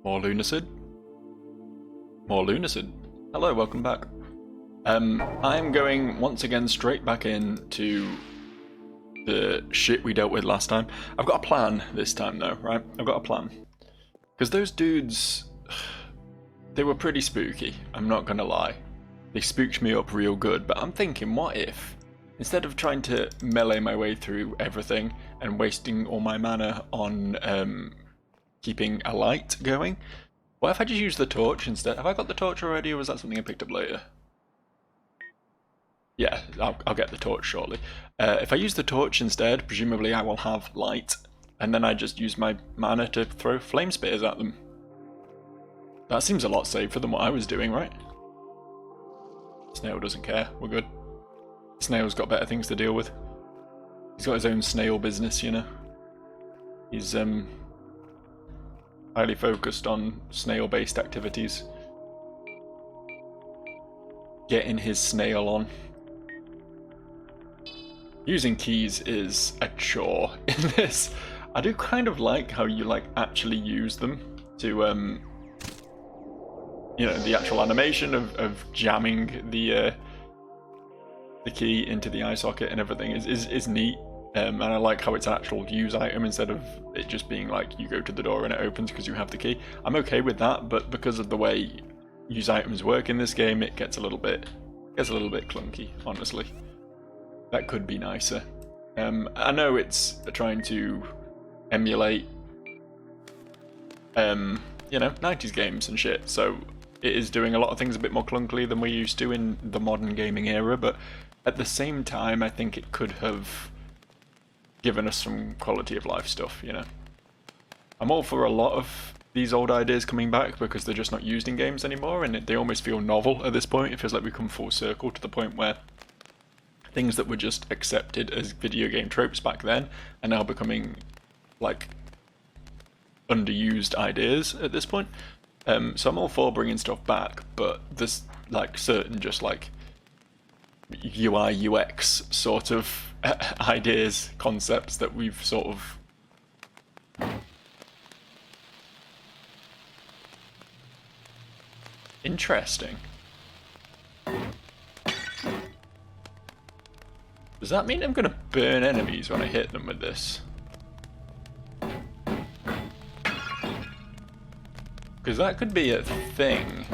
More Lunacid. More Lunacid. Hello, welcome back. I'm going once again straight back into the shit we dealt with last time. I've got a plan this time though, right? I've got a plan. Because those dudes, they were pretty spooky, I'm not gonna lie. They spooked me up real good, but I'm thinking, what if, instead of trying to melee my way through everything and wasting all my mana on keeping a light going, what if I just use the torch instead? Have I got the torch already, or was that something I picked up later? Yeah, I'll get the torch shortly. If I use the torch instead, presumably I will have light, and then I just use my mana to throw flame spears at them. That seems a lot safer than what I was doing, right? Snail doesn't care, we're good. Snail's got better things to deal with. He's got his own snail business, you know. He's highly focused on snail-based activities. Getting his snail on. Using keys is a chore in this. I do kind of like how you actually use them to you know, the actual animation of jamming the key into the eye socket and everything is neat. And I like how it's an actual use item instead of it just being like you go to the door and it opens because you have the key. I'm okay with that, but because of the way use items work in this game, it gets a little bit clunky, honestly. That could be nicer. I know it's trying to emulate you know, 90s games and shit, so it is doing a lot of things a bit more clunkily than we're used to in the modern gaming era, but at the same time I think it could have given us some quality of life stuff, you know. I'm all for a lot of these old ideas coming back because they're just not used in games anymore, and they almost feel novel at this point. It feels like we've come full circle to the point where things that were just accepted as video game tropes back then are now becoming like underused ideas at this point. So I'm all for bringing stuff back, but there's like certain just like UI UX sort of ideas, concepts that we've sort of interesting. Does that mean I'm gonna burn enemies when I hit them with this? Because that could be a thing.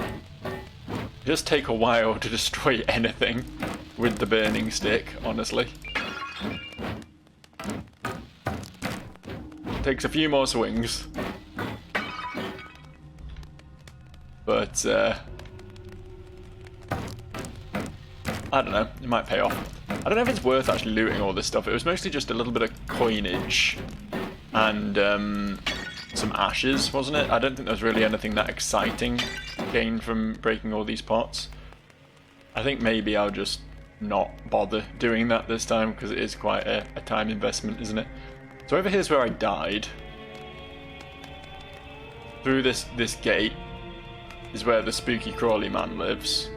It does take a while to destroy anything with the burning stick, honestly. Takes a few more swings. But, I don't know, it might pay off. I don't know if it's worth actually looting all this stuff. It was mostly just a little bit of coinage and some ashes, wasn't it? I don't think there was really anything that exciting gained from breaking all these pots. I think maybe I'll just not bother doing that this time because it is quite a time investment, isn't it? So over here's where I died. Through this gate is where the spooky crawly man lives.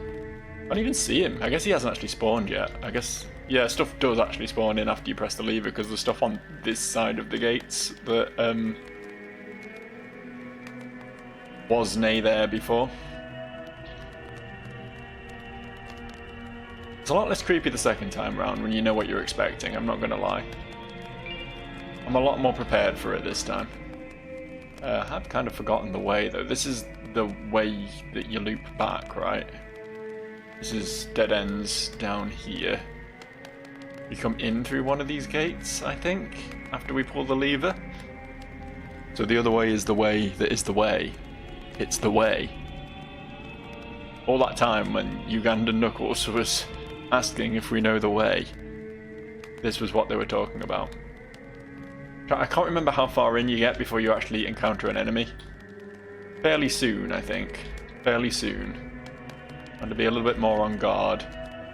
I don't even see him. I guess he hasn't actually spawned yet. I guess, yeah, stuff does actually spawn in after you press the lever because there's stuff on this side of the gates that was nay there before. It's a lot less creepy the second time round when you know what you're expecting, I'm not gonna lie. I'm a lot more prepared for it this time. I have kind of forgotten the way though. This is the way that you loop back, right? This is dead ends down here. You come in through one of these gates, I think, after we pull the lever. So the other way is the way that is the way. It's the way. All that time when Ugandan Knuckles was asking if we know the way, this was what they were talking about. I can't remember how far in you get before you actually encounter an enemy. Fairly soon, I think. Fairly soon. And to be a little bit more on guard.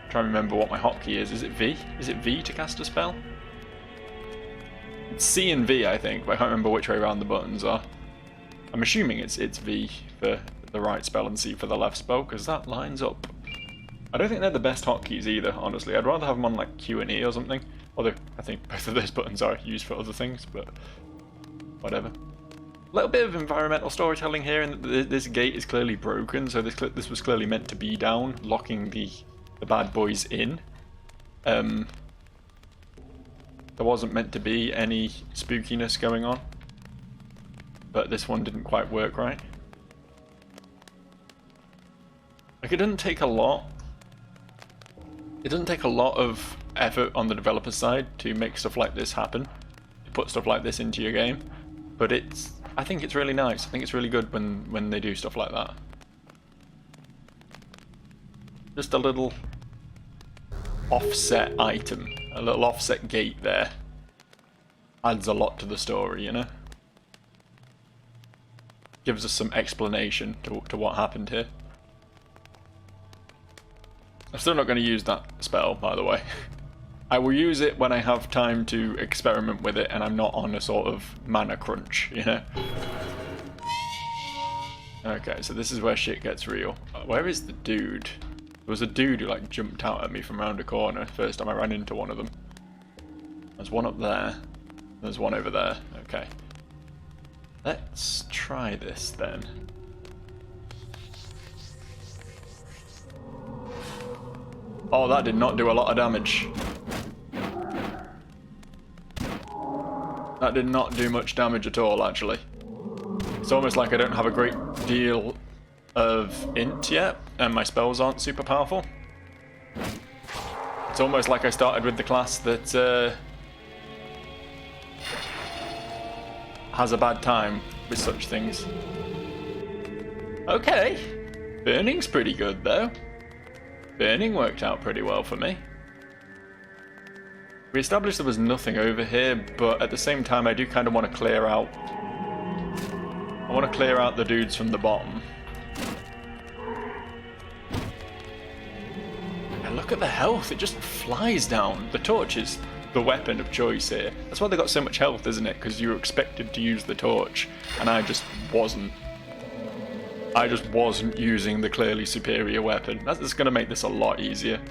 Try and remember what my hotkey is. Is it V? Is it V to cast a spell? It's C and V, I think, but I can't remember which way around the buttons are. I'm assuming it's V for the right spell and C for the left spell, because that lines up. I don't think they're the best hotkeys either, honestly. I'd rather have them on like Q and E or something. Although I think both of those buttons are used for other things, but whatever. A little bit of environmental storytelling here, and this gate is clearly broken, so this was clearly meant to be down, locking the bad boys in. There wasn't meant to be any spookiness going on, but this one didn't quite work right. Like, it doesn't take a lot. It doesn't take a lot of effort on the developer side to make stuff like this happen, to put stuff like this into your game, but I think it's really nice. I think it's really good when they do stuff like that. Just a little offset item, a little offset gate there, adds a lot to the story, you know? Gives us some explanation to what happened here. I'm still not going to use that spell, by the way. I will use it when I have time to experiment with it and I'm not on a sort of mana crunch, you know? Okay, so this is where shit gets real. Where is the dude? There was a dude who like jumped out at me from around a corner first time I ran into one of them. There's one up there. There's one over there. Okay. Let's try this then. Oh, that did not do a lot of damage. That did not do much damage at all, actually. It's almost like I don't have a great deal of int yet, and my spells aren't super powerful. It's almost like I started with the class that has a bad time with such things. Okay. Burning's pretty good, though. Burning worked out pretty well for me. We established there was nothing over here, but at the same time I do kind of want to clear out... I want to clear out the dudes from the bottom. And look at the health, it just flies down. The torch is the weapon of choice here. That's why they got so much health, isn't it? Because you were expected to use the torch, and I just wasn't. I just wasn't using the clearly superior weapon. That's going to make this a lot easier.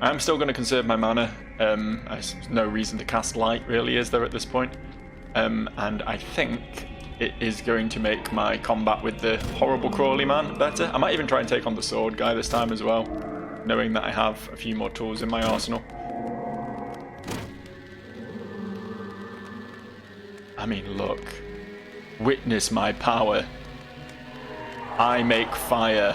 I'm still going to conserve my mana. There's no reason to cast light, really, is there, at this point? And I think it is going to make my combat with the horrible crawly man better. I might even try and take on the sword guy this time as well, knowing that I have a few more tools in my arsenal. I mean, look. Witness my power. I make fire.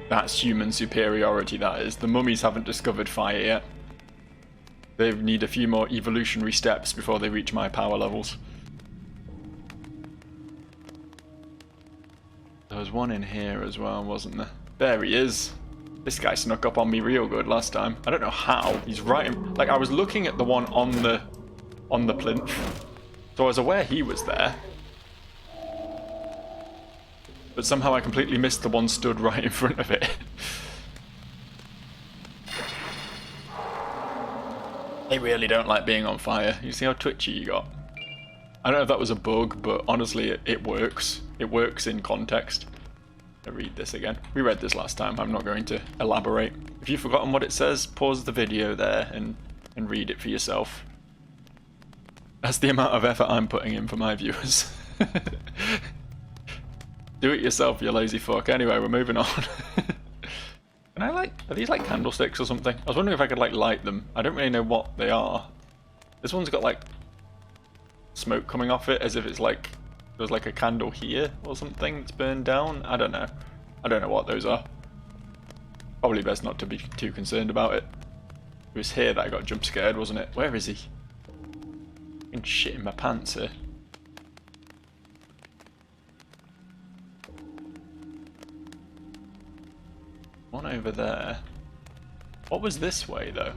That's human superiority, that is. The mummies haven't discovered fire yet. They need a few more evolutionary steps before they reach my power levels. There was one in here as well, wasn't there? There he is. This guy snuck up on me real good last time. I don't know how. He's right in... Like, I was looking at the one on the plinth, so I was aware he was there. But somehow I completely missed the one stood right in front of it. They really don't like being on fire. You see how twitchy you got? I don't know if that was a bug, but honestly, it works. It works in context. I'll read this again. We read this last time. I'm not going to elaborate. If you've forgotten what it says, pause the video there and read it for yourself. That's the amount of effort I'm putting in for my viewers. Do it yourself, you lazy fuck. Anyway, we're moving on. Can I are these like candlesticks or something? I was wondering if I could like light them. I don't really know what they are. This one's got like smoke coming off it as if it's like there's like a candle here or something that's burned down. I don't know. I don't know what those are. Probably best not to be too concerned about it. It was here that I got jump scared, wasn't it? Where is he? I'm shit in my pants here. One over there. What was this way, though?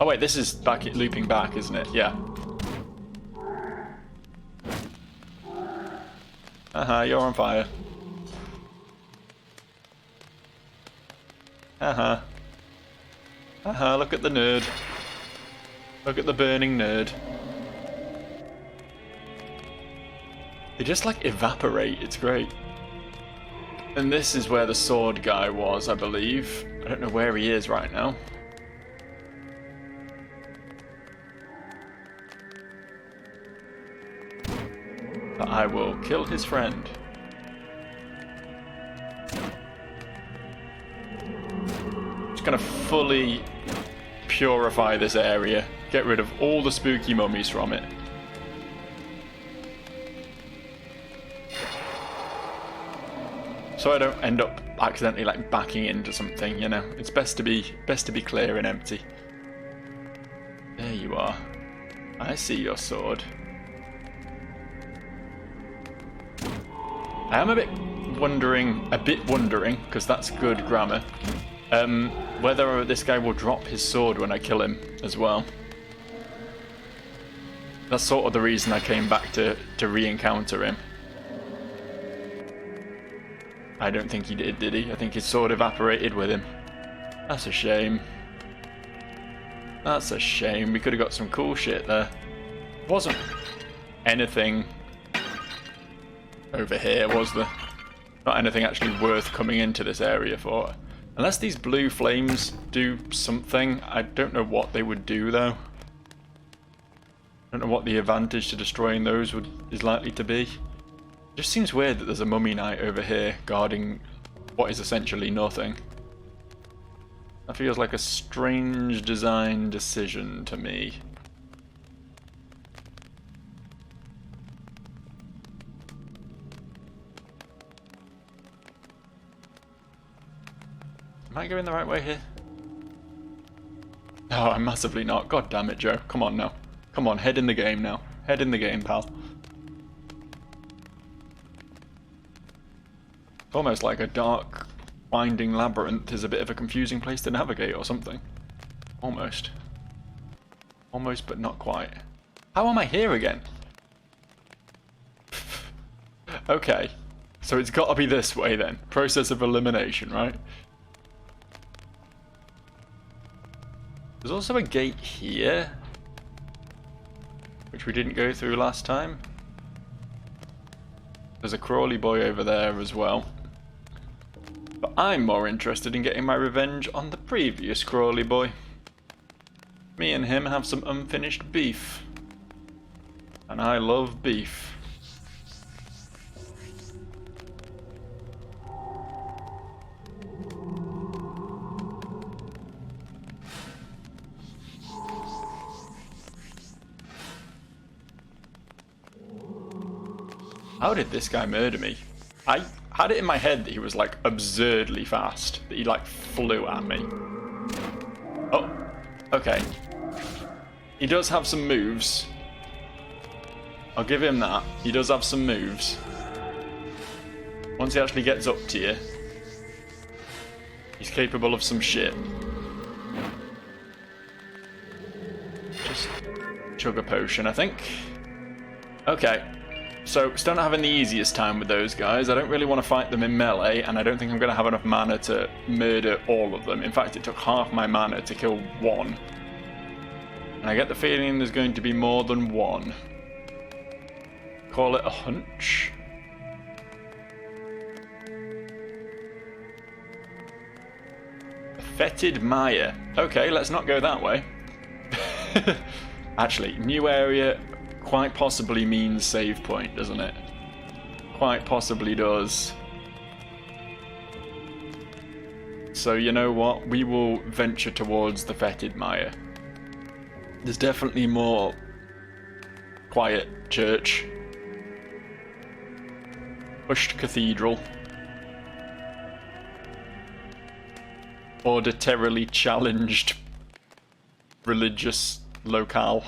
Oh wait, this is back, looping back, isn't it? Yeah. You're on fire. Look at the nerd. Look at the burning nerd. They just like evaporate, it's great. And this is where the sword guy was, I believe. I don't know where he is right now. But I will kill his friend. Just gonna fully purify this area. Get rid of all the spooky mummies from it. So I don't end up accidentally like backing into something, you know. It's best to be clear and empty. There you are. I see your sword. I am a bit wondering, because that's good grammar, whether this guy will drop his sword when I kill him as well. That's sort of the reason I came back to re-encounter him. I don't think he did he? I think his sword evaporated with him. That's a shame. That's a shame. We could have got some cool shit there. Wasn't anything over here, was there? Not anything actually worth coming into this area for. Unless these blue flames do something. I don't know what they would do though. I don't know what the advantage to destroying those is likely to be. It just seems weird that there's a mummy knight over here guarding what is essentially nothing. That feels like a strange design decision to me. Am I going the right way here? No, I'm massively not. God damn it, Joe. Come on now. Come on, head in the game now. Head in the game, pal. It's almost like a dark, winding labyrinth is a bit of a confusing place to navigate or something. Almost. Almost, but not quite. How am I here again? Okay. So it's got to be this way then. Process of elimination, right? There's also a gate here, which we didn't go through last time. There's a crawly boy over there as well. But I'm more interested in getting my revenge on the previous crawly boy. Me and him have some unfinished beef. And I love beef. How did this guy murder me? I had it in my head that he was like absurdly fast, that he like flew at me. Oh, okay. He does have some moves. I'll give him that. He does have some moves. Once he actually gets up to you, he's capable of some shit. Just chug a potion, I think. Okay. So, still not having the easiest time with those guys. I don't really want to fight them in melee, and I don't think I'm going to have enough mana to murder all of them. In fact, it took half my mana to kill one. And I get the feeling there's going to be more than one. Call it a hunch. A fetid Maya. Okay, let's not go that way. Actually, new area quite possibly means save point, doesn't it? Quite possibly does. So you know what? We will venture towards the fetid Maya. There's definitely more quiet church. Hushed cathedral. Auditorily challenged religious locale.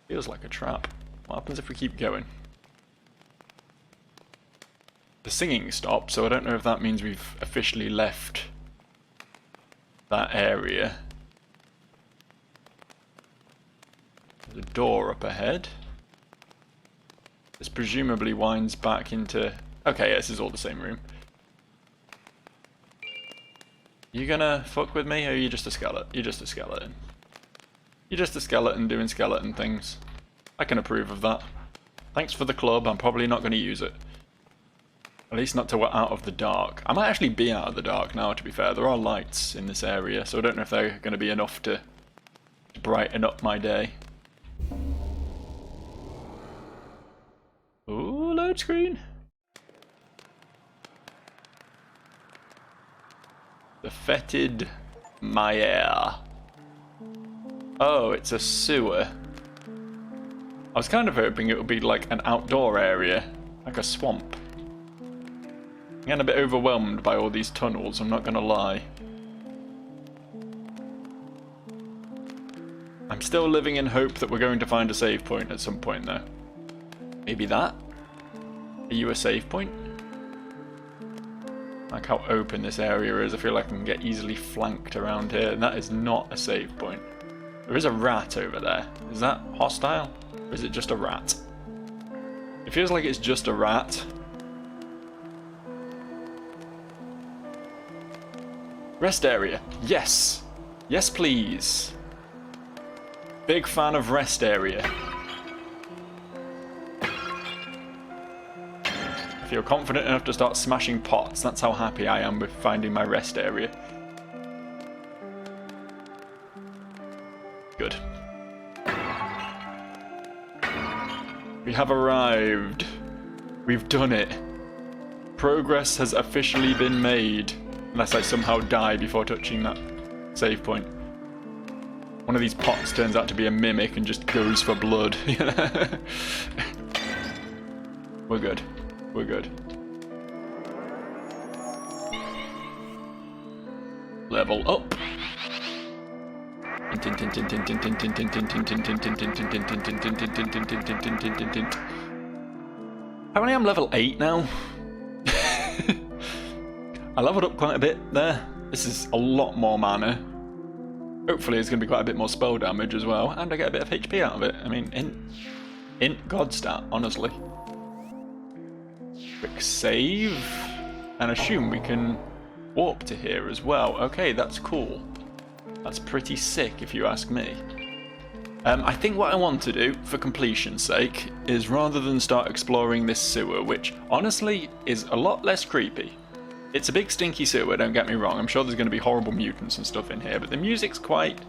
Feels like a trap. What happens if we keep going? The singing stopped, so I don't know if that means we've officially left that area. There's a door up ahead. This presumably winds back into... Okay, yeah, this is all the same room. You gonna fuck with me, or are you just a skeleton? You're just a skeleton. You're just a skeleton doing skeleton things. I can approve of that. Thanks for the club, I'm probably not going to use it. At least not till we're out of the dark. I might actually be out of the dark now, to be fair. There are lights in this area, so I don't know if they're going to be enough to brighten up my day. Ooh, load screen. The fetid Maya. Oh, it's a sewer. I was kind of hoping it would be like an outdoor area, like a swamp. I'm getting a bit overwhelmed by all these tunnels, I'm not gonna lie. I'm still living in hope that we're going to find a save point at some point though. Maybe that? Are you a save point? Like how open this area is, I feel like I can get easily flanked around here, and that is not a save point. There is a rat over there. Is that hostile? Or is it just a rat? It feels like it's just a rat. Rest area. Yes! Yes, please. Big fan of rest area. I feel confident enough to start smashing pots. That's how happy I am with finding my rest area. Good. We have arrived. We've done it. Progress has officially been made. Unless I somehow die before touching that save point. One of these pots turns out to be a mimic and just goes for blood. We're good. We're good. Level up. Apparently I'm level 8 now. I leveled up quite a bit there. This is a lot more mana. Hopefully it's going to be quite a bit more spell damage as well, and I get a bit of HP out of it. I mean, int god stat, honestly. Quick save, and assume we can warp to here as well. Okay, that's cool. That's pretty sick if you ask me. I think what I want to do, for completion's sake, is rather than start exploring this sewer, which honestly is a lot less creepy. It's a big stinky sewer, don't get me wrong. I'm sure there's going to be horrible mutants and stuff in here, but the music's quite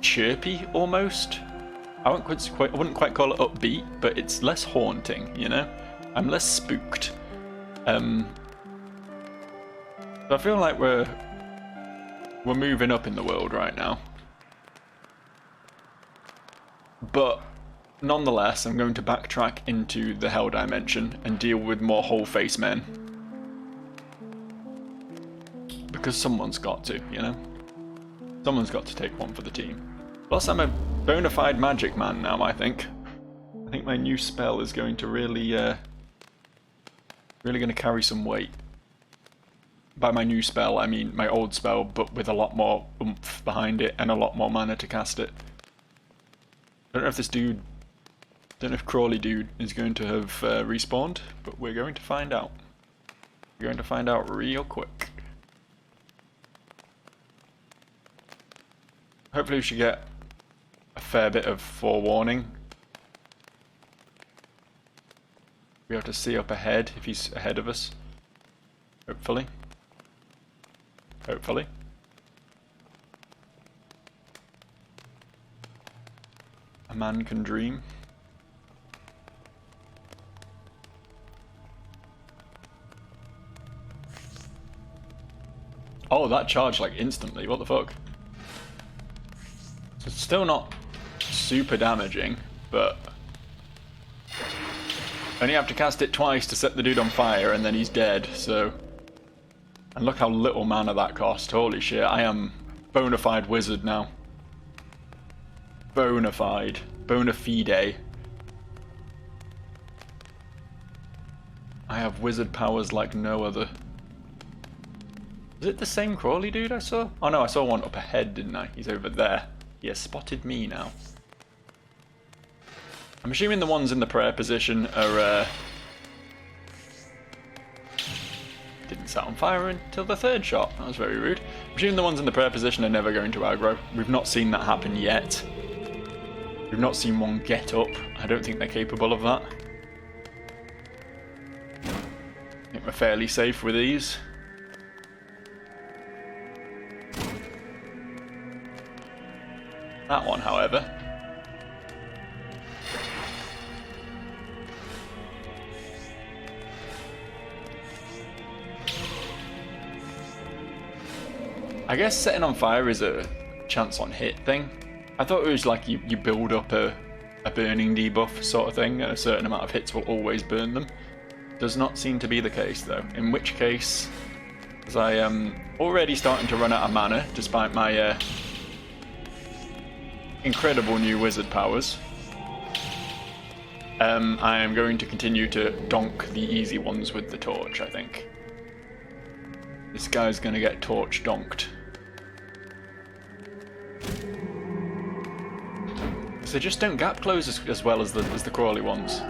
chirpy almost. I wouldn't quite call it upbeat, but it's less haunting, you know? I'm less spooked. So I feel like we're moving up in the world right now. But nonetheless, I'm going to backtrack into the Hell Dimension and deal with more whole face men. Because someone's got to, you know? Someone's got to take one for the team. Plus, I'm a bona fide magic man now, I think. I think my new spell is going to really going to carry some weight. By my new spell, I mean my old spell, but with a lot more oomph behind it and a lot more mana to cast it. I don't know if Crawley dude is going to have respawned, but we're going to find out. We're going to find out real quick. Hopefully we should get a fair bit of forewarning. Be able to see up ahead if he's ahead of us. Hopefully. Hopefully. A man can dream. Oh, that charged like instantly. What the fuck? So it's still not super damaging, but only have to cast it twice to set the dude on fire and then he's dead, so... And look how little mana that cost. Holy shit, I am bona fide wizard now. Bona fide. Bona fide. I have wizard powers like no other. Is it the same Crawley dude I saw? Oh no, I saw one up ahead, didn't I? He's over there. He has spotted me now. I'm assuming the ones in the prayer position are... Didn't set on fire until the third shot. That was very rude. I'm assuming the ones in the prayer position are never going to aggro. We've not seen that happen yet. We've not seen one get up. I don't think they're capable of that. fairly safe with these. That one, however. I guess setting on fire is a chance on hit thing. I thought it was like you build up a burning debuff sort of thing, and a certain amount of hits will always burn them. Does not seem to be the case though, in which case, as I am already starting to run out of mana despite my incredible new wizard powers, I am going to continue to donk the easy ones with the torch, I think. This guy's going to get torch donked. So they just don't gap close as well as the crawly ones.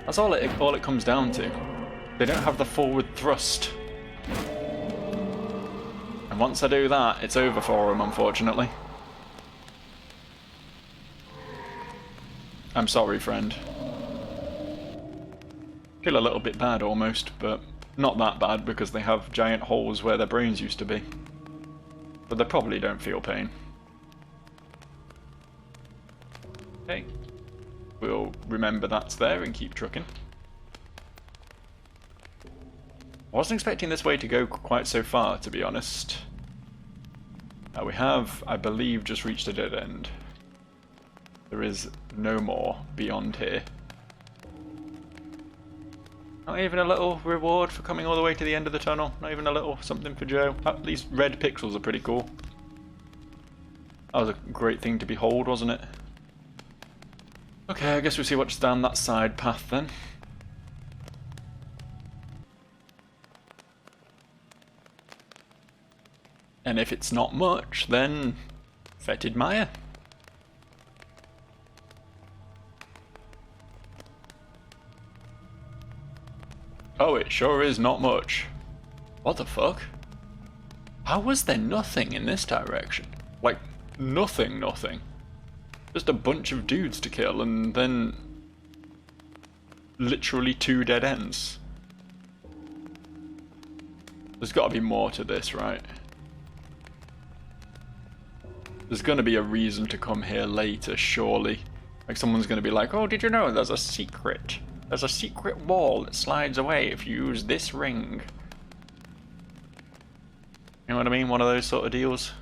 That's all it comes down to. They don't have the forward thrust. And once I do that, it's over for them, unfortunately. I'm sorry, friend. Feel a little bit bad almost, but not that bad because they have giant holes where their brains used to be. But they probably don't feel pain. Okay. We'll remember that's there and keep trucking. I wasn't expecting this way to go quite so far, to be honest. Now we have, I believe, just reached a dead end. There is no more beyond here. Not even a little reward for coming all the way to the end of the tunnel. Not even a little something for Joe. At least red pixels are pretty cool. That was a great thing to behold, wasn't it? Okay, I guess we'll see what's down that side path then. And if it's not much, then Fetid Maya. Oh, it sure is not much. What the fuck? How was there nothing in this direction? Like, nothing. Just a bunch of dudes to kill and then literally 2 dead ends. There's got to be more to this, right? There's going to be a reason to come here later, surely. Like someone's going to be like, oh, did you know there's a secret? There's a secret wall that slides away if you use this ring. You know what I mean? One of those sort of deals.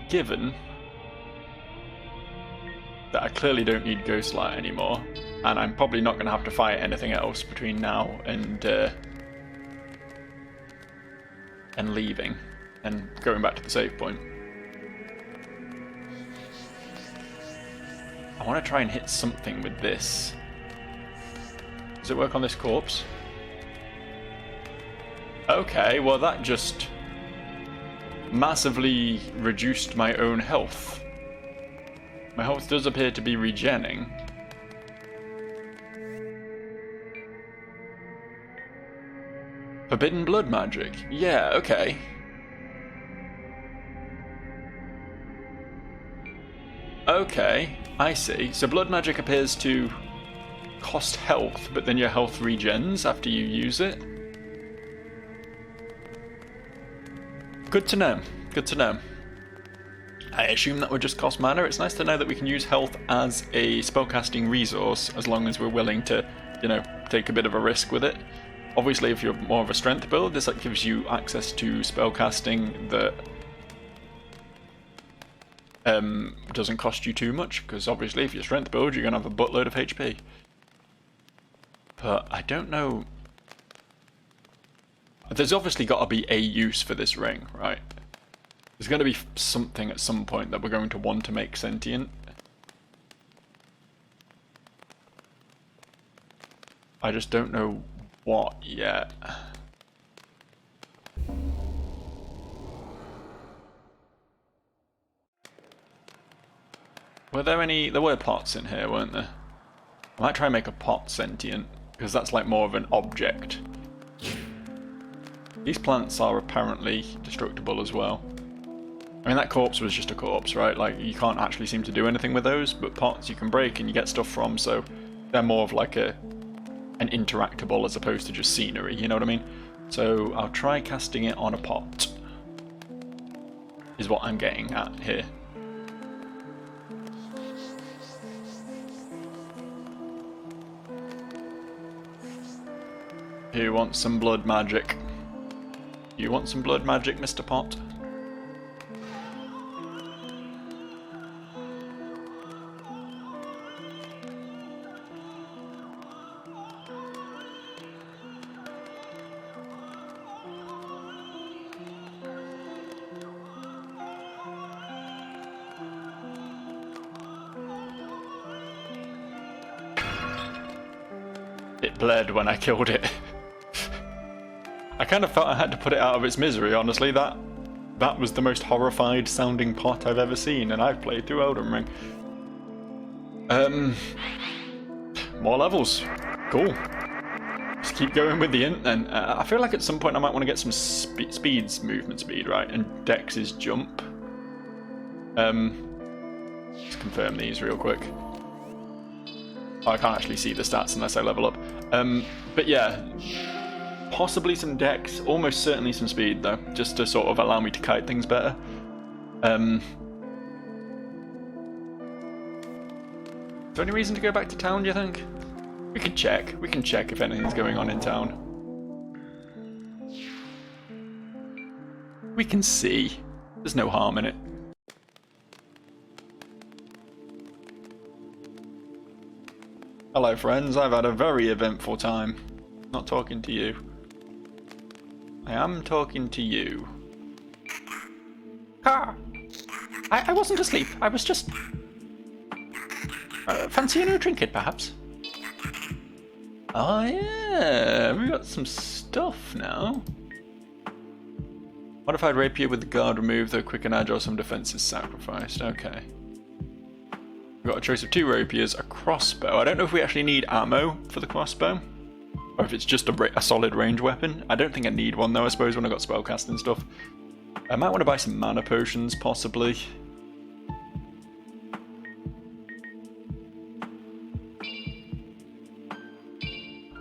Given that I clearly don't need Ghostlight anymore, and I'm probably not going to have to fight anything else between now and leaving and going back to the save point. I want to try and hit something with this. Does it work on this corpse? Okay, well that just massively reduced my own health. My health does appear to be regenning. Forbidden blood magic. Yeah, okay. Okay, I see. So blood magic appears to cost health, but then your health regens after you use it. Good to know. Good to know. I assume that would just cost mana. It's nice to know that we can use health as a spellcasting resource as long as we're willing to, you know, take a bit of a risk with it. Obviously, if you're more of a strength build, this gives you access to spellcasting that doesn't cost you too much, because obviously if you're strength build, you're going to have a buttload of HP. But I don't know. There's obviously got to be a use for this ring, right? There's going to be something at some point that we're going to want to make sentient. I just don't know what yet. Were there any... There were pots in here, weren't there? I might try and make a pot sentient, because that's like more of an object. These plants are apparently destructible as well. I mean, that corpse was just a corpse, right? Like, you can't actually seem to do anything with those, but pots you can break and you get stuff from, so they're more of like an interactable as opposed to just scenery, you know what I mean? So I'll try casting it on a pot, is what I'm getting at here. Who wants some blood magic? You want some blood magic, Mr. Pot? It bled when I killed it. I kind of felt I had to put it out of its misery, honestly. That was the most horrified sounding pot I've ever seen, and I've played through Elden Ring. More levels. Cool. Just keep going with the int then. I feel like at some point I might want to get some movement speed, right? And Dex is jump. Let's confirm these real quick. Oh, I can't actually see the stats unless I level up. But yeah, possibly some Dex, almost certainly some speed though, just to sort of allow me to kite things better. Is there any reason to go back to town, do you think? We can check. We can check if anything's going on in town. We can see. There's no harm in it. Hello friends, I've had a very eventful time. Not talking to you. I am talking to you. Ah! I wasn't asleep, I was just... fancy a new trinket, perhaps? Oh yeah, we got some stuff now. Modified rapier with the guard removed, though quick and agile, some defenses sacrificed. Okay. We've got a choice of 2 rapiers, a crossbow. I don't know if we actually need ammo for the crossbow, or if it's just a solid range weapon. I don't think I need one though, I suppose, when I got spellcast and stuff. I might want to buy some mana potions, possibly.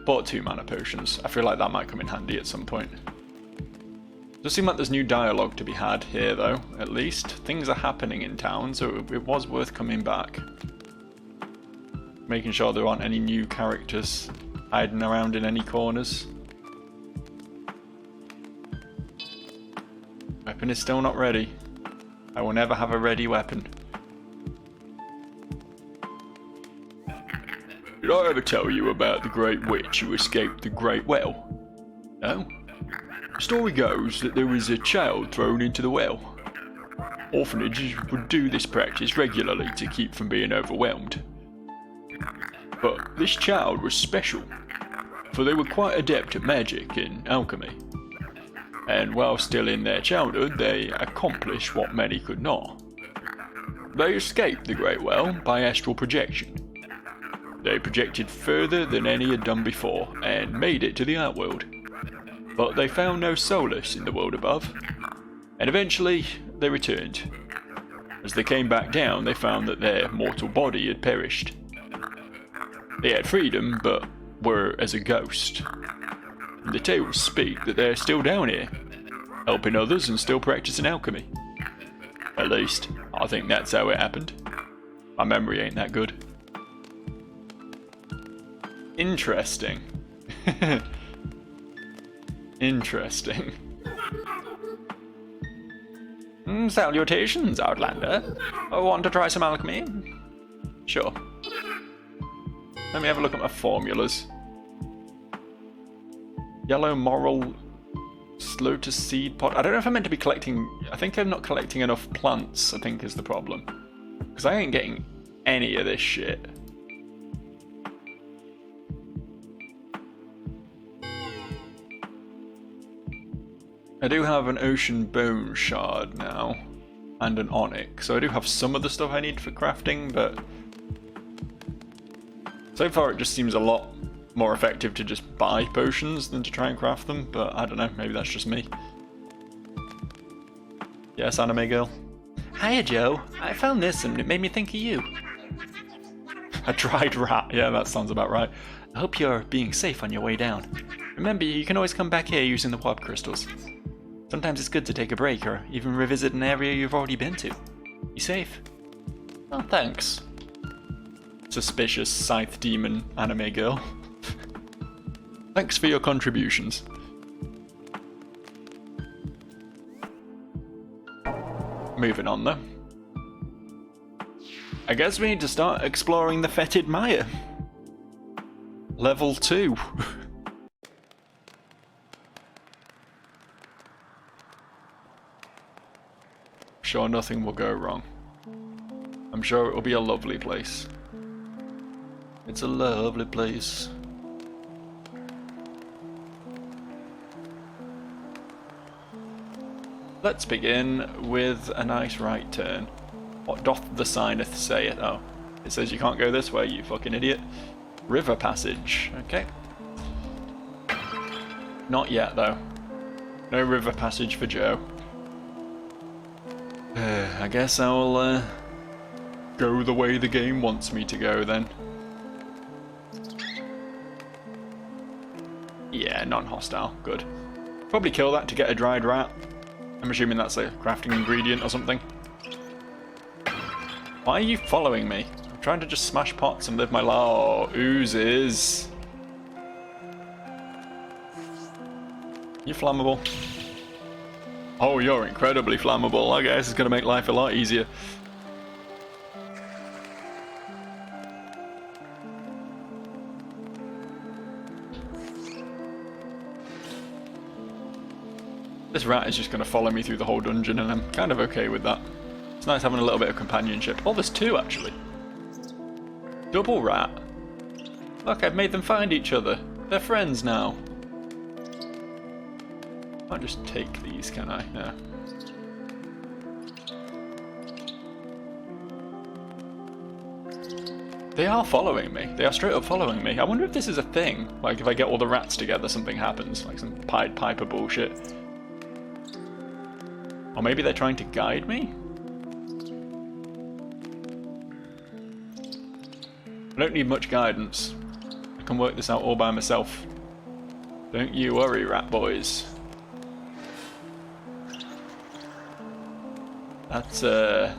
Bought 2 mana potions. I feel like that might come in handy at some point. Does seem like there's new dialogue to be had here though, at least. Things are happening in town, so it was worth coming back. Making sure there aren't any new characters hiding around in any corners. Weapon is still not ready. I will never have a ready weapon. Did I ever tell you about the Great Witch who escaped the Great Well? No? The story goes that there was a child thrown into the well. Orphanages would do this practice regularly to keep from being overwhelmed. But this child was special, for they were quite adept at magic and alchemy. And while still in their childhood, they accomplished what many could not. They escaped the Great Well by astral projection. They projected further than any had done before, and made it to the outworld. But they found no solace in the world above, and eventually they returned. As they came back down, they found that their mortal body had perished. They had freedom, but were as a ghost. And the tales speak that they're still down here, helping others and still practicing alchemy. At least, I think that's how it happened. My memory ain't that good. Interesting. Interesting. Salutations, Outlander. Want to try some alchemy? Sure. Let me have a look at my formulas. Yellow moral, slow to seed pot. I don't know if I'm meant to be collecting... I think I'm not collecting enough plants, I think is the problem. Because I ain't getting any of this shit. I do have an ocean bone shard now, and an onyx, so I do have some of the stuff I need for crafting, but so far it just seems a lot more effective to just buy potions than to try and craft them, but I don't know, maybe that's just me. Yes, anime girl? Hiya, Joe. I found this and it made me think of you. A dried rat. Yeah, that sounds about right. I hope you're being safe on your way down. Remember, you can always come back here using the warp crystals. Sometimes it's good to take a break or even revisit an area you've already been to. Be safe. Oh, thanks. Suspicious scythe demon anime girl. Thanks for your contributions. Moving on though. I guess we need to start exploring the fetid Maya. Level 2. Sure nothing will go wrong. I'm sure it will be a lovely place. It's a lovely place. Let's begin with a nice right turn. What doth the signeth say it? Oh, it says you can't go this way, you fucking idiot. River passage, okay. Not yet though. No river passage for Joe. I guess I'll go the way the game wants me to go then. Yeah, non-hostile, good. Probably kill that to get a dried rat. I'm assuming that's a crafting ingredient or something. Why are you following me? I'm trying to just smash pots and live my life. Oh, oozes. You're flammable. Oh, you're incredibly flammable. I guess it's going to make life a lot easier. This rat is just going to follow me through the whole dungeon, and I'm kind of okay with that. It's nice having a little bit of companionship. Oh, there's two, actually. Double rat. Look, I've made them find each other. They're friends now. I can't just take these, can I? No. They are following me. They are straight up following me. I wonder if this is a thing. Like, if I get all the rats together, something happens. Like some Pied Piper bullshit. Or maybe they're trying to guide me? I don't need much guidance. I can work this out all by myself. Don't you worry, rat boys. That's, I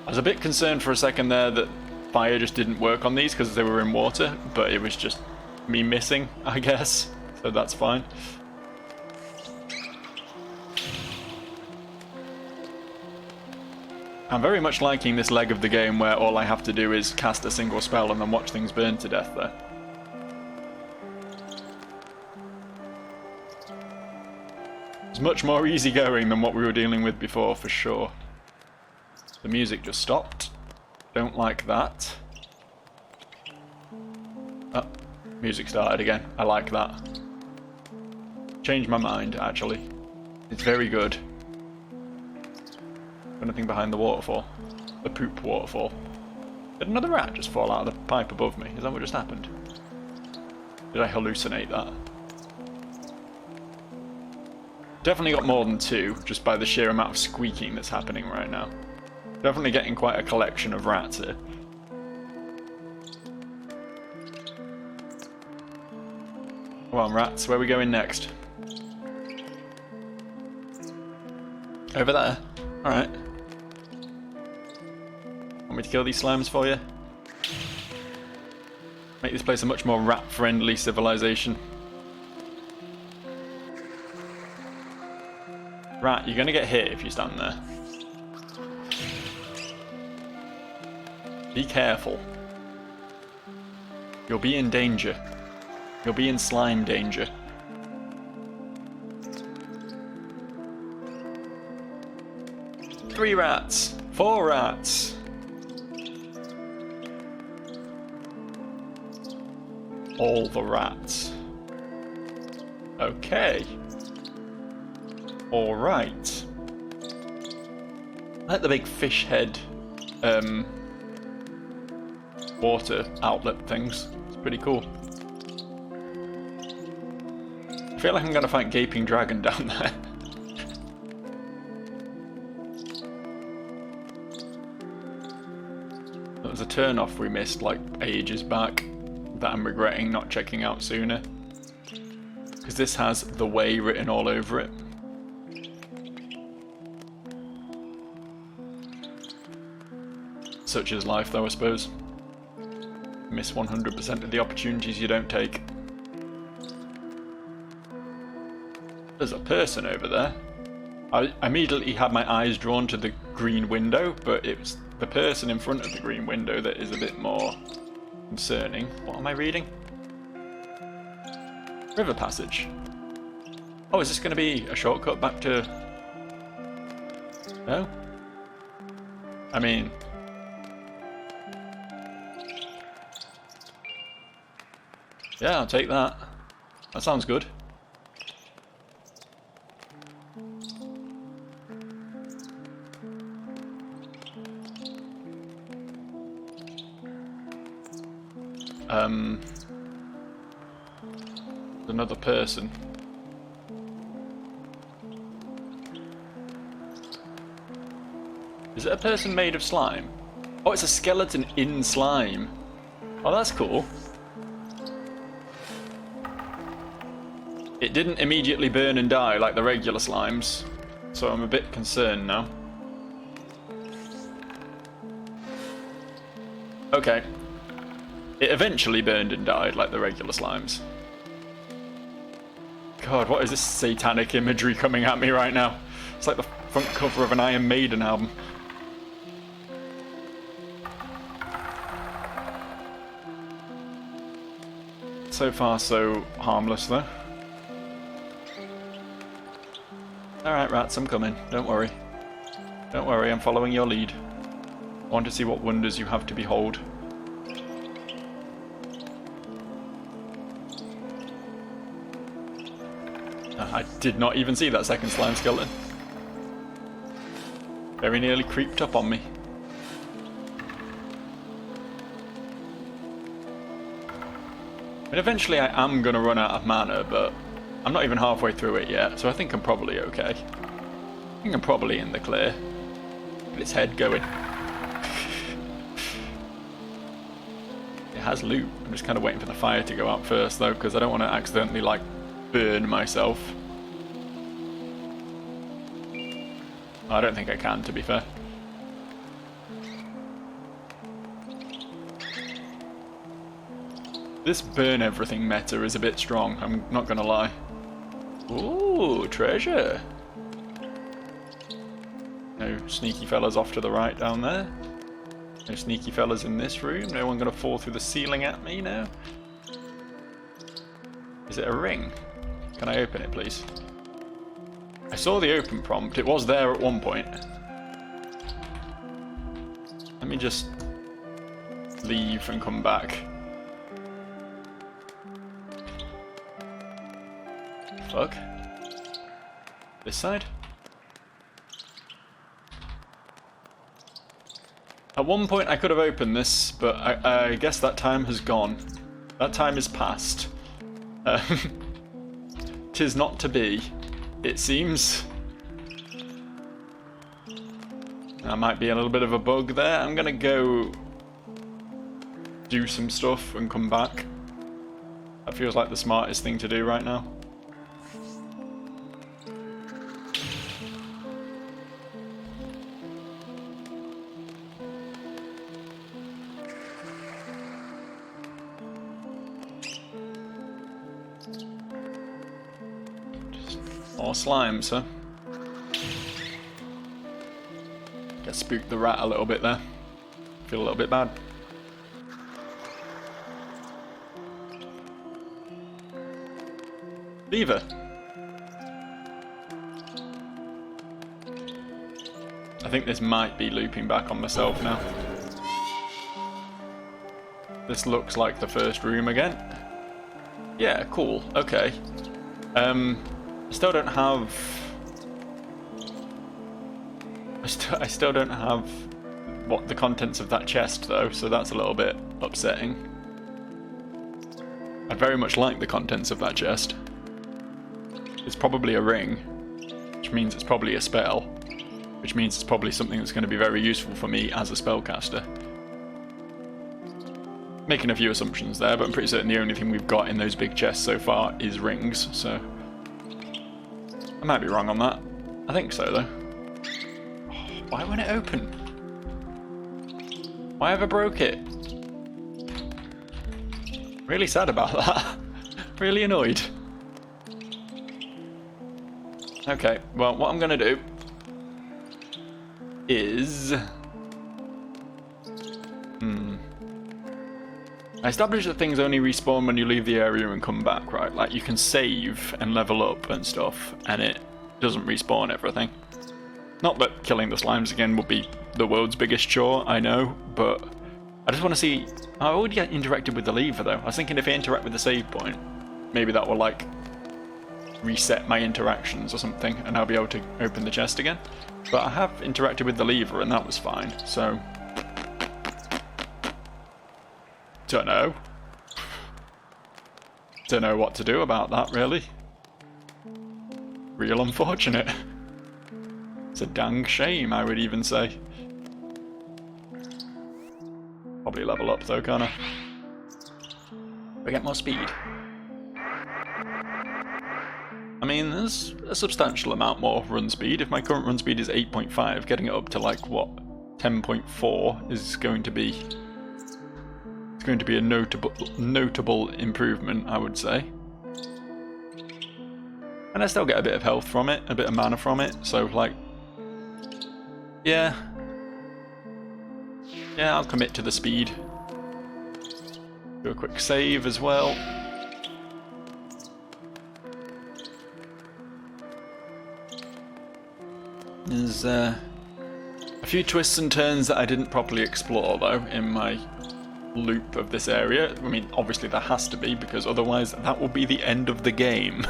was a bit concerned for a second there that fire just didn't work on these because they were in water, but it was just me missing, I guess. So that's fine. I'm very much liking this leg of the game where all I have to do is cast a single spell and then watch things burn to death there. It's much more easygoing than what we were dealing with before, for sure. The music just stopped. Don't like that. Oh, music started again. I like that. Changed my mind, actually. It's very good. Anything behind the waterfall? The poop waterfall. Did another rat just fall out of the pipe above me? Is that what just happened? Did I hallucinate that? Definitely got more than two, just by the sheer amount of squeaking that's happening right now. Definitely getting quite a collection of rats here. Come on, rats, where are we going next? Over there. Alright. Want me to kill these slimes for you? Make this place a much more rat-friendly civilization. Rat, you're gonna get hit if you stand there. Be careful. You'll be in danger. You'll be in slime danger. Three rats. 4 rats. All the rats. Okay. Alright. I like the big fish head water outlet things. It's pretty cool. I feel like I'm gonna fight Gaping Dragon down there. That was a turn-off we missed like ages back that I'm regretting not checking out sooner. Because this has the way written all over it. Such is life though, I suppose. Miss 100% of the opportunities you don't take. There's a person over there. I immediately had my eyes drawn to the green window, but it was the person in front of the green window that is a bit more concerning. What am I reading? River passage. Oh, is this going to be a shortcut back to... No? I mean... Yeah, I'll take that. That sounds good. Another person. Is it a person made of slime? Oh, it's a skeleton in slime. Oh, that's cool. It didn't immediately burn and die like the regular slimes, so I'm a bit concerned now. Okay. It eventually burned and died like the regular slimes. God, what is this satanic imagery coming at me right now? It's like the front cover of an Iron Maiden album. So far, so harmless, though. Alright, rats, I'm coming. Don't worry. Don't worry, I'm following your lead. I want to see what wonders you have to behold. I did not even see that second slime skeleton. Very nearly creeped up on me. And eventually I am going to run out of mana, but I'm not even halfway through it yet, so I think I'm probably okay. I think I'm probably in the clear. Get its head going. It has loot. I'm just kind of waiting for the fire to go out first, though, because I don't want to accidentally, like, burn myself. I don't think I can, to be fair. This burn everything meta is a bit strong, I'm not gonna lie. Ooh, treasure! No sneaky fellas off to the right down there. No sneaky fellas in this room. No one gonna fall through the ceiling at me now. Is it a ring? Can I open it, please? I saw the open prompt. It was there at one point. Let me just leave and come back. Fuck. This side? At one point I could have opened this, but I guess that time has gone. That time is past. 'Tis not to be, it seems. That might be a little bit of a bug there. I'm gonna go do some stuff and come back. That feels like the smartest thing to do right now. More slimes, huh? Get spooked the rat a little bit there. Feel a little bit bad. Lever. I think this might be looping back on myself now. This looks like the first room again. Yeah, cool. Okay. I still don't have... I still don't have what the contents of that chest though, so that's a little bit upsetting. I'd very much like the contents of that chest. It's probably a ring, which means it's probably a spell, which means it's probably something that's going to be very useful for me as a spellcaster. making a few assumptions there, but I'm pretty certain the only thing we've got in those big chests so far is rings, so I might be wrong on that. I think so, though. Oh, why won't it open? Why have I broke it? Really sad about that. Really annoyed. Okay, well, what I'm going to do is... I established that things only respawn when you leave the area and come back, right? Like, you can save and level up and stuff, and it doesn't respawn everything. Not that killing the slimes again would be the world's biggest chore, I know, but I just want to see... I already interacted with the lever, though. I was thinking if I interact with the save point, maybe that will, like, reset my interactions or something, and I'll be able to open the chest again. But I have interacted with the lever, and that was fine, so... Don't know. Don't know what to do about that, really. Real unfortunate. It's a dang shame, I would even say. Probably level up though, can't I? I get more speed. I mean, there's a substantial amount more run speed. If my current run speed is 8.5, getting it up to like, what, 10.4 is going to be... It's going to be a notable improvement, I would say. And I still get a bit of health from it, a bit of mana from it, so like... Yeah. Yeah, I'll commit to the speed. Do a quick save as well. There's a few twists and turns that I didn't properly explore, though, in my loop of this area. I mean, obviously there has to be, because otherwise that will be the end of the game.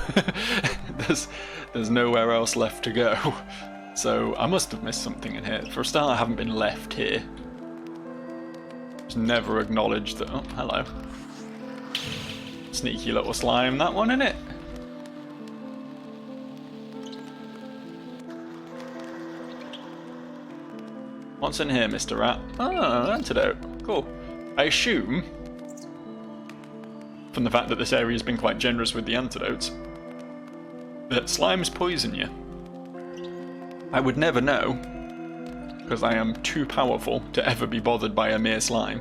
There's nowhere else left to go. So I must have missed something in here. For a start, I haven't been left here. Just never acknowledged that... Oh, hello. Sneaky little slime, that one, innit? What's in here, Mr. Rat? Oh, antidote. Cool. I assume, from the fact that this area has been quite generous with the antidotes, that slimes poison you. I would never know, because I am too powerful to ever be bothered by a mere slime.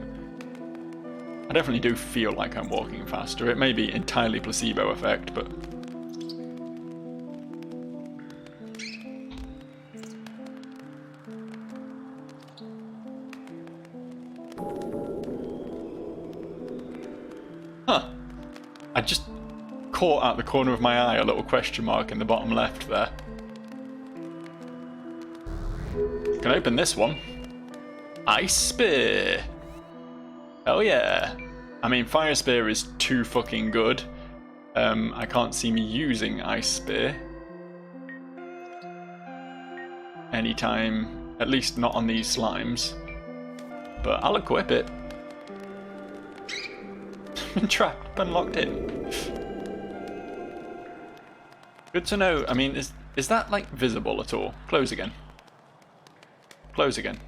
I definitely do feel like I'm walking faster. It may be entirely placebo effect, but... Huh. I just caught out the corner of my eye a little question mark in the bottom left there. Can I open this one? Ice Spear! Hell yeah! I mean, Fire Spear is too fucking good. I can't see me using Ice Spear anytime, at least not on these slimes. But I'll equip it. Been trapped, been locked in. Good to know. I mean, is that like visible at all? Close again. Close again.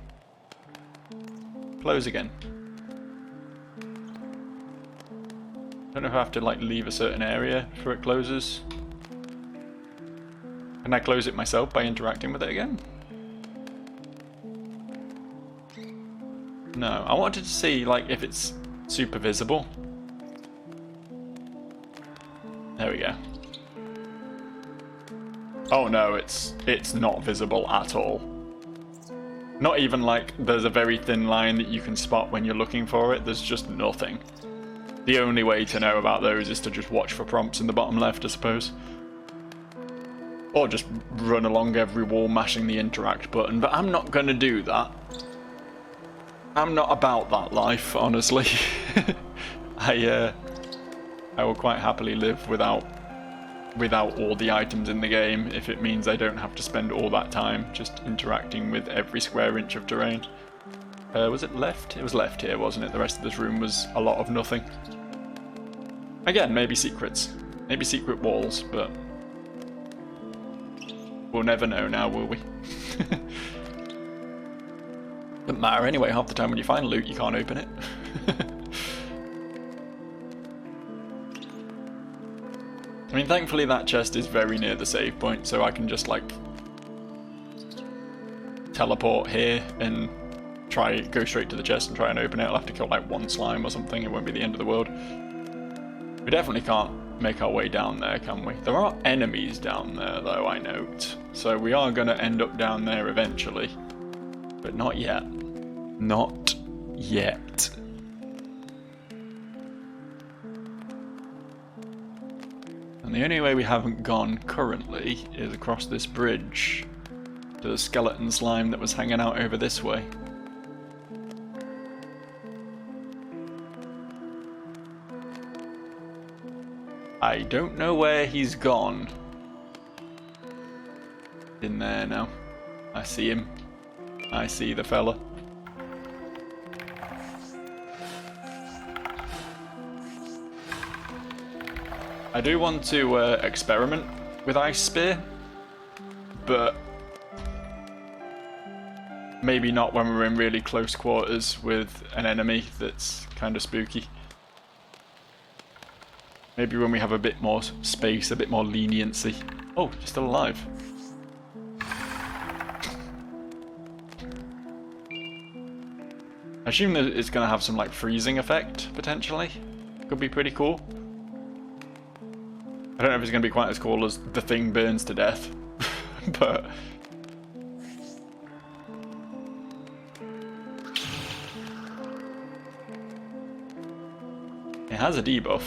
Close again. Don't know if I have to like leave a certain area before it closes. Can I close it myself by interacting with it again? No, I wanted to see like if it's super visible. There we go. Oh no, it's not visible at all. Not even like there's a very thin line that you can spot when you're looking for it, there's just nothing. The only way to know about those is to just watch for prompts in the bottom left, I suppose. Or just run along every wall mashing the interact button, but I'm not going to do that. I'm not about that life, honestly. I will quite happily live without all the items in the game if it means I don't have to spend all that time just interacting with every square inch of terrain. Was it left? It was left here, wasn't it? The rest of this room was a lot of nothing. Again, maybe secrets. Maybe secret walls, but we'll never know now, will we? Doesn't matter anyway, half the time when you find loot you can't open it. I mean, thankfully that chest is very near the save point, so I can just, like, teleport here and go straight to the chest and try and open it. I'll have to kill, like, one slime or something. It won't be the end of the world. We definitely can't make our way down there, can we? There are enemies down there, though, I note. So we are going to end up down there eventually. But not yet. Not yet. And the only way we haven't gone currently is across this bridge to the skeleton slime that was hanging out over this way. I don't know where he's gone. In there now. I see him. I see the fella. I do want to experiment with Ice Spear, but maybe not when we're in really close quarters with an enemy that's kind of spooky. Maybe when we have a bit more space, a bit more leniency. Oh, you're still alive. I assume that it's going to have some like freezing effect, potentially. Could be pretty cool. I don't know if it's going to be quite as cool as the thing burns to death, but... It has a debuff.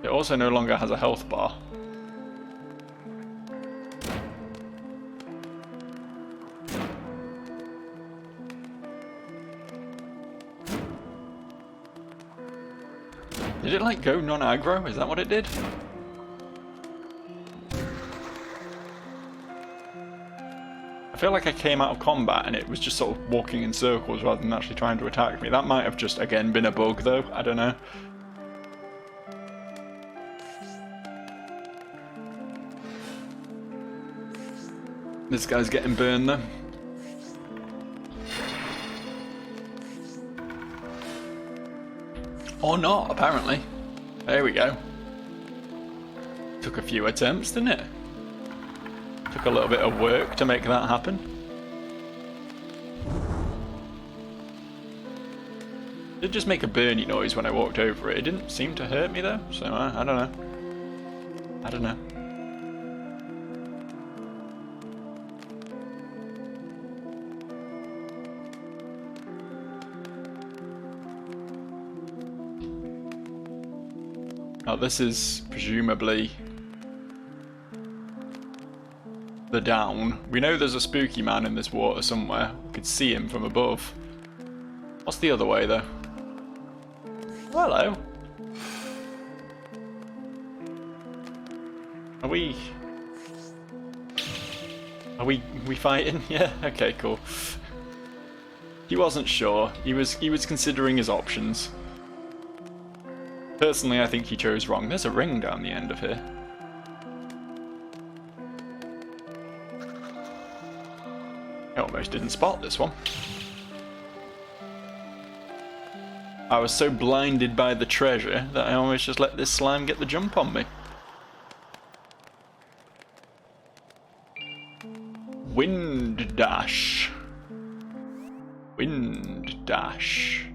It also no longer has a health bar. Did it like go non-aggro? Is that what it did? I feel like I came out of combat and it was just sort of walking in circles rather than actually trying to attack me. That might have just again been a bug though, I don't know. This guy's getting burned though. Or not, apparently. There we go. Took a few attempts, didn't it? Took a little bit of work to make that happen. It did just make a burny noise when I walked over it. It didn't seem to hurt me though, so I don't know. I don't know. Now this is presumably the down. We know there's a spooky man in this water somewhere. We could see him from above. What's the other way though? Oh, hello. Are we fighting? Yeah, okay, cool. He wasn't sure. He was considering his options. Personally, I think he chose wrong. There's a ring down the end of here. I almost didn't spot this one. I was so blinded by the treasure that I almost just let this slime get the jump on me. Wind dash. Wind dash.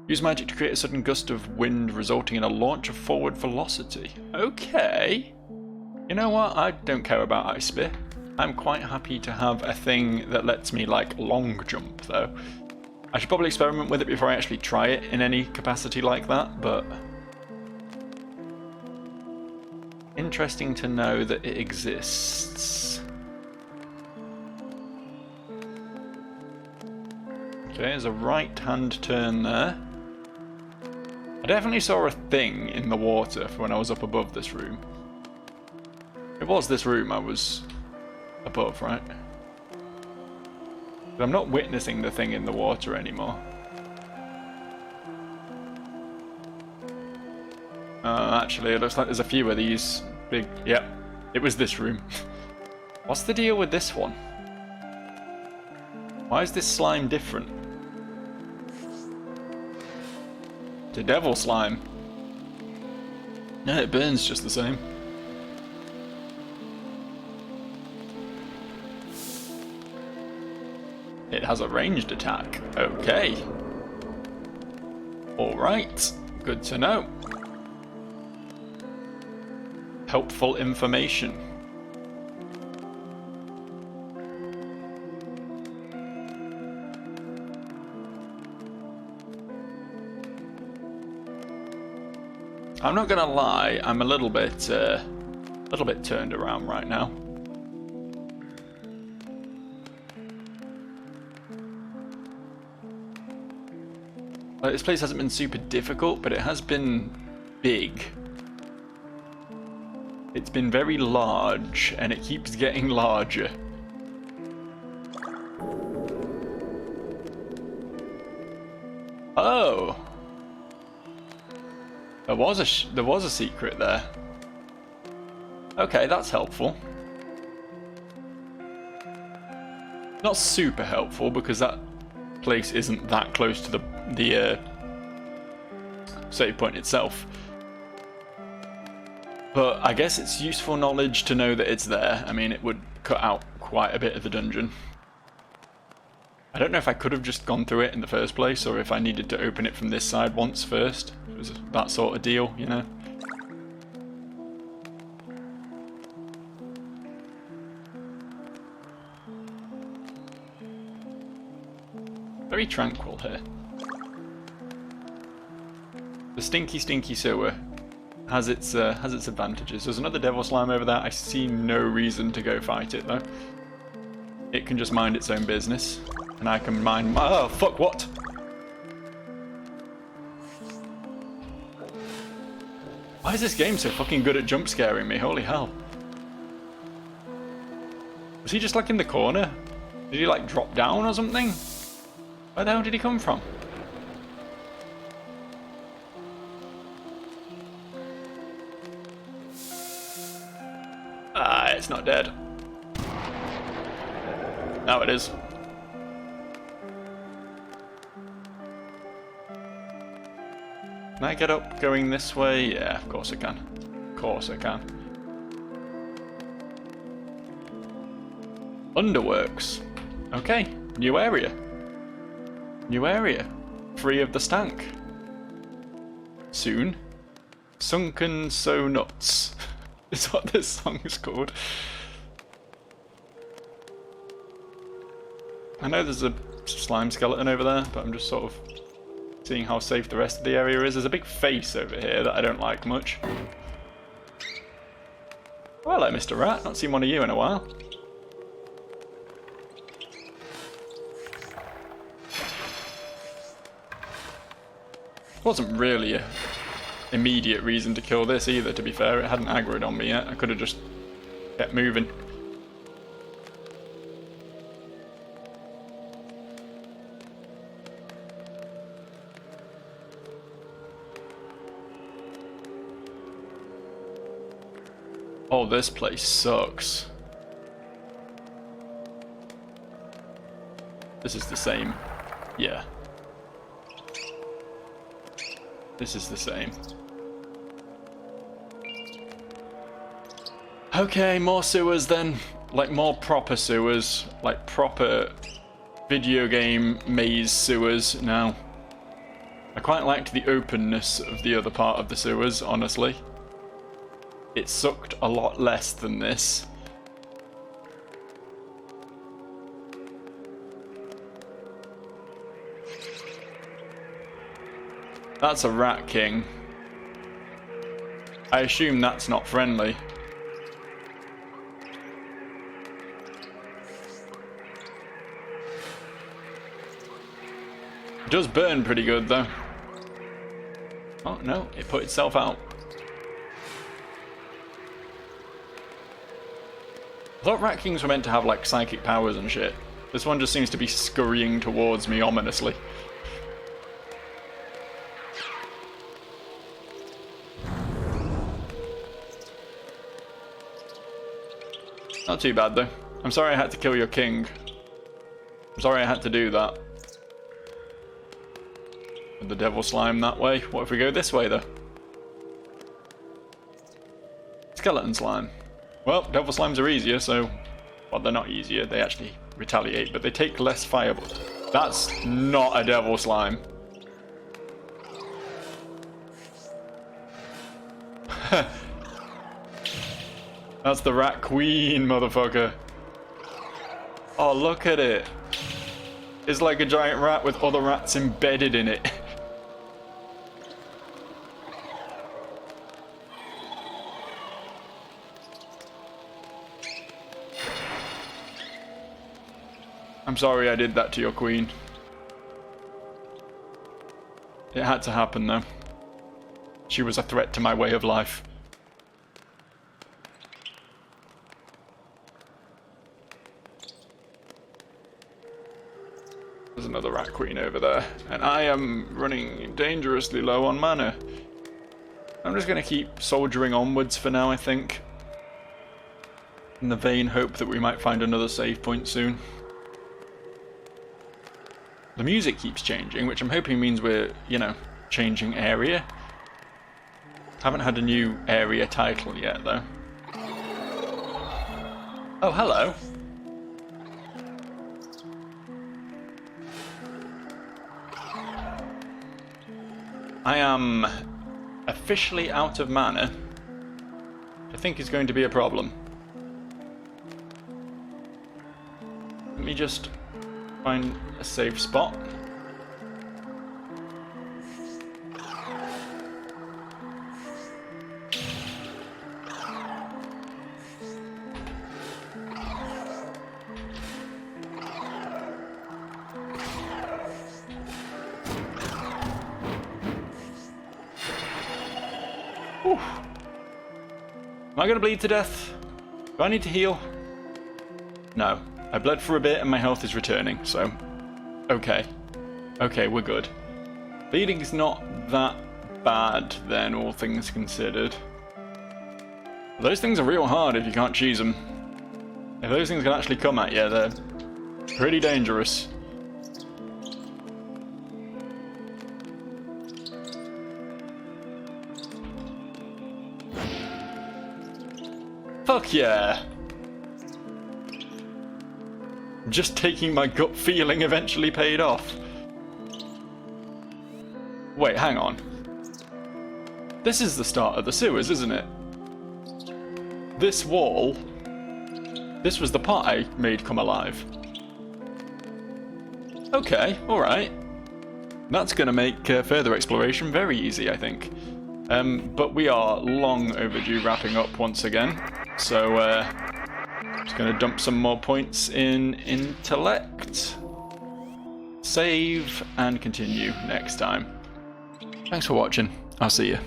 Use magic to create a sudden gust of wind resulting in a launch of forward velocity. Okay. You know what? I don't care about Ice Spear. I'm quite happy to have a thing that lets me, like, long jump, though. I should probably experiment with it before I actually try it in any capacity like that, but... interesting to know that it exists. Okay, there's a right-hand turn there. I definitely saw a thing in the water when I was up above this room. It was this room I was above, right? But I'm not witnessing the thing in the water anymore. Actually, it looks like there's a few of these big... Yep, it was this room. What's the deal with this one? Why is this slime different? It's a devil slime. No, it burns just the same. It has a ranged attack. Okay. Alright. Good to know. Helpful information. I'm not gonna lie, I'm a little bit turned around right now. Like, this place hasn't been super difficult, but it has been big. It's been very large, and it keeps getting larger. Oh! There was a secret there. Okay, that's helpful. Not super helpful because that place isn't that close to the save point itself. But I guess it's useful knowledge to know that it's there. I mean, it would cut out quite a bit of the dungeon. I don't know if I could have just gone through it in the first place, or if I needed to open it from this side once first. It was that sort of deal, you know? Very tranquil here. The stinky sewer has its advantages. There's another devil slime over there. I see no reason to go fight it though. It can just mind its own business. And I can mind my... Oh, fuck, what? Why is this game so fucking good at jump scaring me? Holy hell. Was he just like in the corner? Did he like drop down or something? Where the hell did he come from? Ah, it's not dead. Now it is. Can I get up going this way? Yeah, of course I can. Of course I can. Underworks. Okay, new area. New area. Free of the stank. Soon. Sunken So Nuts is what this song is called. I know there's a slime skeleton over there, but I'm just sort of seeing how safe the rest of the area is. There's a big face over here that I don't like much. Oh, hello, Mr. Rat. Not seen one of you in a while. Wasn't really a immediate reason to kill this either, to be fair. It hadn't aggroed on me yet. I could have just kept moving. Oh, this place sucks. This is the same. Yeah. This is the same. Okay, more sewers then. Like more proper sewers. Like proper video game maze sewers now. I quite liked the openness of the other part of the sewers, honestly. It sucked a lot less than this. That's a rat king. I assume that's not friendly. It does burn pretty good though. Oh no, it put itself out. I thought rat kings were meant to have like psychic powers and shit. This one just seems to be scurrying towards me ominously. Not too bad though. I'm sorry I had to kill your king. I'm sorry I had to do that. The devil slime that way. What if we go this way, though? Skeleton slime. Well, devil slimes are easier, so... Well, they're not easier. They actually retaliate, but they take less fire. That's not a devil slime. That's the rat queen, motherfucker. Oh, look at it. It's like a giant rat with other rats embedded in it. I'm sorry I did that to your queen. It had to happen, though. She was a threat to my way of life. There's another rat queen over there, and I am running dangerously low on mana. I'm just going to keep soldiering onwards for now, I think. In the vain hope that we might find another save point soon. The music keeps changing, which I'm hoping means we're, you know, changing area. Haven't had a new area title yet, though. Oh, hello. I am officially out of mana. I think is going to be a problem. Let me just find a safe spot. Whew. Am I going to bleed to death? Do I need to heal? No. I bled for a bit and my health is returning, so... Okay. Okay, we're good. Bleeding's not that bad, then, all things considered. Those things are real hard if you can't cheese them. If those things can actually come at you, they're pretty dangerous. Fuck yeah! Just taking my gut feeling eventually paid off. Wait, hang on. This is the start of the sewers, isn't it? This wall... This was the part I made come alive. Okay, alright. That's going to make further exploration very easy, I think. But we are long overdue wrapping up once again. So, just going to dump some more points in intellect. Save and continue next time. Thanks for watching. I'll see you.